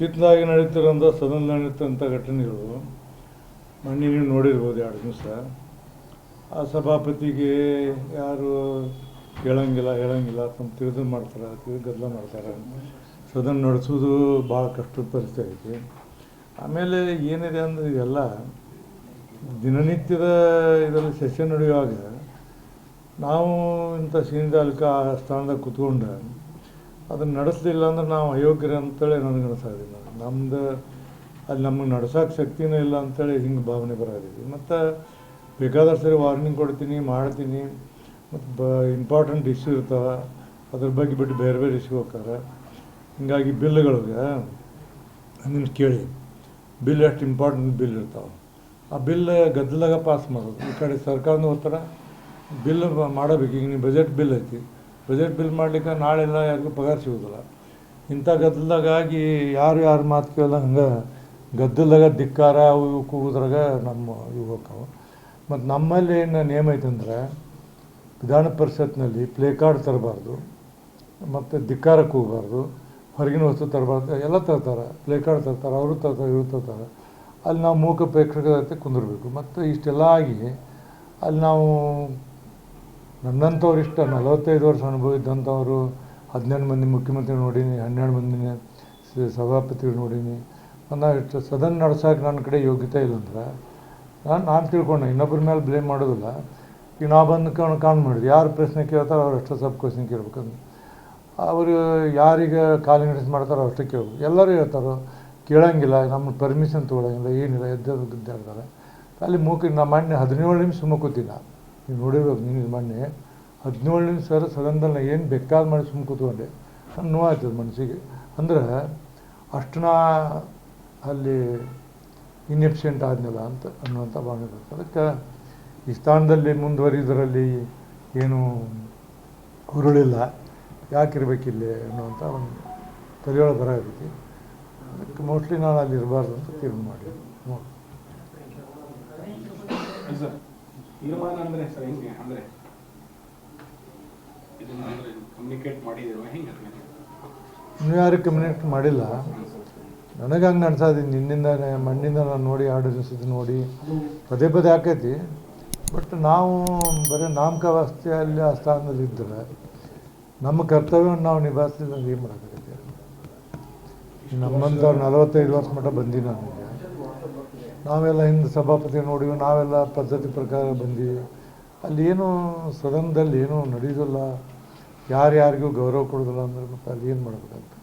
ಇತ್ತಿತ್ತಲಾಗಿ ನಡೀತಿರೋಂಥ ಸದನ ನಡೀತಂಥ ಘಟನೆಗಳು ಮೊನ್ನೆ ನೀವು ನೋಡಿರ್ಬೋದು 2 ದಿವಸ. ಆ ಸಭಾಪತಿಗೆ ಯಾರು ಹೇಳಂಗಿಲ್ಲ ತಮ್ಮ ತಿಳಿದು ಮಾಡ್ತಾರೆ, ಗದ್ದಲ ಮಾಡ್ತಾರೆ. ಸದನ ನಡೆಸೋದು ಭಾಳ ಕಷ್ಟದ ಪರಿಸ್ಥಿತಿ ಐತಿ. ಆಮೇಲೆ ಏನಿದೆ ಅಂದರೆ ಇದೆಲ್ಲ ದಿನನಿತ್ಯದ ಇದರಲ್ಲಿ ಸೆಷನ್ ನಡೆಯುವಾಗ ನಾವು ಇಂಥ ಸೀನಿದಾಲಿಕ ಆ ಸ್ಥಾನದಾಗ ಕೂತ್ಕೊಂಡು ಅದನ್ನು ನಡೆಸಲಿಲ್ಲ ಅಂದ್ರೆ ನಾವು ಅಯೋಗ್ಯರು ಅಂತೇಳಿ ನನಗೆ ಅನಿಸೋದಿಲ್ಲ. ನಮ್ದು ಅಲ್ಲಿ ನಮಗೆ ನಡ್ಸೋಕೆ ಶಕ್ತಿನೇ ಇಲ್ಲ ಅಂಥೇಳಿ ಹಿಂಗೆ ಭಾವನೆ ಬರೋದಿದೆ. ಮತ್ತು ಬೇಕಾದಷ್ಟು ಸರಿ ವಾರ್ನಿಂಗ್ ಕೊಡ್ತೀನಿ, ಮಾಡ್ತೀನಿ. ಮತ್ತು ಇಂಪಾರ್ಟೆಂಟ್ ಇಶ್ಯೂ ಇರ್ತಾವೆ, ಅದ್ರ ಬಗ್ಗೆ ಬಿಟ್ಟು ಬೇರೆ ಬೇರೆ ಇಶ್ಯೂ ಹೋಗ್ತಾರೆ. ಹೀಗಾಗಿ ಬಿಲ್ಗಳಿಗೆ ಅದನ್ನು ಕೇಳಿ, ಬಿಲ್ ಎಷ್ಟು ಇಂಪಾರ್ಟೆಂಟ್ ಬಿಲ್ ಇರ್ತಾವೆ, ಆ ಬಿಲ್ ಗದ್ದಲಾಗ ಪಾಸ್ ಮಾಡೋದು. ಈ ಕಡೆ ಸರ್ಕಾರದ ಒತ್ತಡ ಬಿಲ್ ಮಾಡಬೇಕು. ಈಗ ನೀವು ಬಜೆಟ್ ಬಿಲ್ ಐತಿ, ಬಜೆಟ್ ಬಿಲ್ ಮಾಡಲಿಕ್ಕೆ ನಾಳೆಲ್ಲ ಯಾರಿಗೂ ಪಗಾರ ಸಿಗೋದಿಲ್ಲ. ಇಂಥ ಗದ್ದಲಾಗಾಗಿ ಯಾರು ಮಾತು ಕೇಳಲ್ಲ. ಹಂಗೆ ಗದ್ದಲಾಗ ಧಿಕ್ಕಾರ ಅವು ಇವು ಕೂಗೋದ್ರಾಗ ನಮ್ಮ ಇವು ಹೋಗ್ತಾವೆ. ಮತ್ತು ನಮ್ಮಲ್ಲಿ ಏನು ನಿಯಮ ಐತಂದ್ರೆ ವಿಧಾನ ಪರಿಷತ್ನಲ್ಲಿ ಪ್ಲೇ ಕಾರ್ಡ್ ತರಬಾರ್ದು, ಮತ್ತು ಧಿಕ್ಕಾರಕ್ಕೆ ಹೋಗಬಾರ್ದು, ಹೊರಗಿನ ವಸ್ತು ತರಬಾರ್ದು. ಎಲ್ಲ ತರ್ತಾರೆ, ಪ್ಲೇ ಕಾರ್ಡ್ ತರ್ತಾರೆ, ಅವರು ತರ್ತಾರೆ, ಇವರು ತರ್ತಾರೆ. ಅಲ್ಲಿ ನಾವು ಮೂಕ ಪ್ರೇಕ್ಷಕರ ಜೊತೆ ಕುಂದಿರ್ಬೇಕು. ಮತ್ತು ಇಷ್ಟೆಲ್ಲ ಆಗಿ ಅಲ್ಲಿ ನಾವು ನನ್ನಂಥವ್ರು 45 ವರ್ಷ ಅನುಭವ ಇದ್ದಂಥವರು 12 ಮಂದಿ ಮುಖ್ಯಮಂತ್ರಿ ನೋಡೀನಿ, 12 ಮಂದಿನ ಸಭಾಪತಿಗಳು ನೋಡೀನಿ. ನಾನು ಇಷ್ಟು ಸದನ ನಡ್ಸೋಕೆ ನನ್ನ ಕಡೆ ಯೋಗ್ಯತೆ ಇಲ್ಲ ಅಂದ್ರೆ ನಾನು ತಿಳ್ಕೊಂಡೆ. ಇನ್ನೊಬ್ಬರ ಮೇಲೆ ಬ್ಲೇಮ್ ಮಾಡೋದಿಲ್ಲ. ಈಗ ನಾವು ಬಂದು ಕಾಣ್ ಮಾಡಿದ್ವಿ, ಯಾರು ಪ್ರಶ್ನೆ ಕೇಳ್ತಾರೋ ಅವ್ರು ಅಷ್ಟೇ ಸ್ವಲ್ಪ ಕ್ವಶನ್ ಕೇಳ್ಬೇಕಂದ್ರೆ ಅವರು ಯಾರಿಗೆ ಕಾಲು ನಡೆಸಿ ಮಾಡ್ತಾರೋ ಅಷ್ಟೇ ಕೇಳ್ಬೇಕು. ಎಲ್ಲರೂ ಹೇಳ್ತಾರೋ ಕೇಳೋಂಗಿಲ್ಲ, ನಮ್ಮ ಪರ್ಮಿಷನ್ ತೊಗೊಳಂಗಿಲ್ಲ, ಏನಿಲ್ಲ, ಗುದ್ದಾಡ್ತಾರೆ. ಅಲ್ಲಿ ನಮ್ಮ ಮೊನ್ನೆ 17 ನಿಮಿಷ ಸುಮ್ಮ ಕೂತಿಲ್ಲ. ನೀವು ನೋಡಿರ್ಬೇಕು, ನೀನು ಮೊನ್ನೆ 17 ನಿಮಿಷ ಸದನದಲ್ಲಿ ಏನು ಬೇಕಾದ ಮಾಡಿ ಸುಮ್ಮ ಕೂತ್ಕೊಂಡೆ. ನಾನು ನೋವಾಗ್ತದೆ ಮನಸ್ಸಿಗೆ. ಅಂದ್ರೆ ಅಷ್ಟು ನಾ ಅಲ್ಲಿ ಇನ್ಎಫಿಷಿಯೆಂಟ್ ಆದ್ನಲ್ಲ ಅಂತ ಅನ್ನುವಂಥ ಭಾವನೆ ಬರ್ತದೆ. ಅದಕ್ಕೆ ಈ ಸ್ಥಾನದಲ್ಲಿ ಮುಂದುವರಿಯೋದ್ರಲ್ಲಿ ಏನು ಹುರುಳಿಲ್ಲ, ಯಾಕಿರ್ಬೇಕಿಲ್ಲಿ ಅನ್ನುವಂಥ ಒಂದು ತಲೆಯೊಳಗೆ ಬರೋದೈತಿ. ಅದಕ್ಕೆ ಮೋಸ್ಟ್ಲಿ ನಾನು ಅಲ್ಲಿ ಇರಬಾರ್ದು ಅಂತ ತೀರ್ಮಾನ ಮಾಡಿ ನೋಡಿ. ಇನ್ನೂ ಯಾರಿಗೆ ಕಮ್ಯುನಿಕೇಟ್ ಮಾಡಿಲ್ಲ. ನನಗೆ ಹಂಗೆ ಅನ್ಸೋದು ಮಣ್ಣಿಂದ ನಾನು ನೋಡಿ 2 ದಿವಸದ ನೋಡಿ ಪದೇ ಆಕೈತಿ. ಬಟ್ ನಾವು ಬರೀ ನಾಮಕಾವಸ್ಥೆಯಲ್ಲಿ ಆ ಸ್ಥಾನದಲ್ಲಿ ಇದ್ದರೆ ನಮ್ಮ ಕರ್ತವ್ಯವನ್ನು ನಾವು ನಿಭಾಯಿಸಲಿಲ್ಲ ಅಂದ್ರೆ ಏನು ಮಾಡೋಕ್ಕಾಗತ್ತೆ? ನಮ್ಮಂಥವ್ರು 45 ವರ್ಷ ಮಟ್ಟ ಬಂದೀವಿ. ನನಗೆ ನಾವೆಲ್ಲ ಹಿಂದೆ ಸಭಾಪತಿ ನೋಡಿವಿ, ನಾವೆಲ್ಲ ಪದ್ಧತಿ ಪ್ರಕಾರ ಬಂದೀವಿ. ಅಲ್ಲಿ ಏನೂ ಸದನದಲ್ಲಿ ಏನೂ ನಡೆಯೋದಿಲ್ಲ, ಯಾರಿಗೂ ಗೌರವ ಕೊಡೋದಿಲ್ಲ ಅಂದ್ರೆ ಮತ್ತೆ ಅಲ್ಲಿ ಏನು ಮಾಡಬೇಕಾಗ್ತದೆ?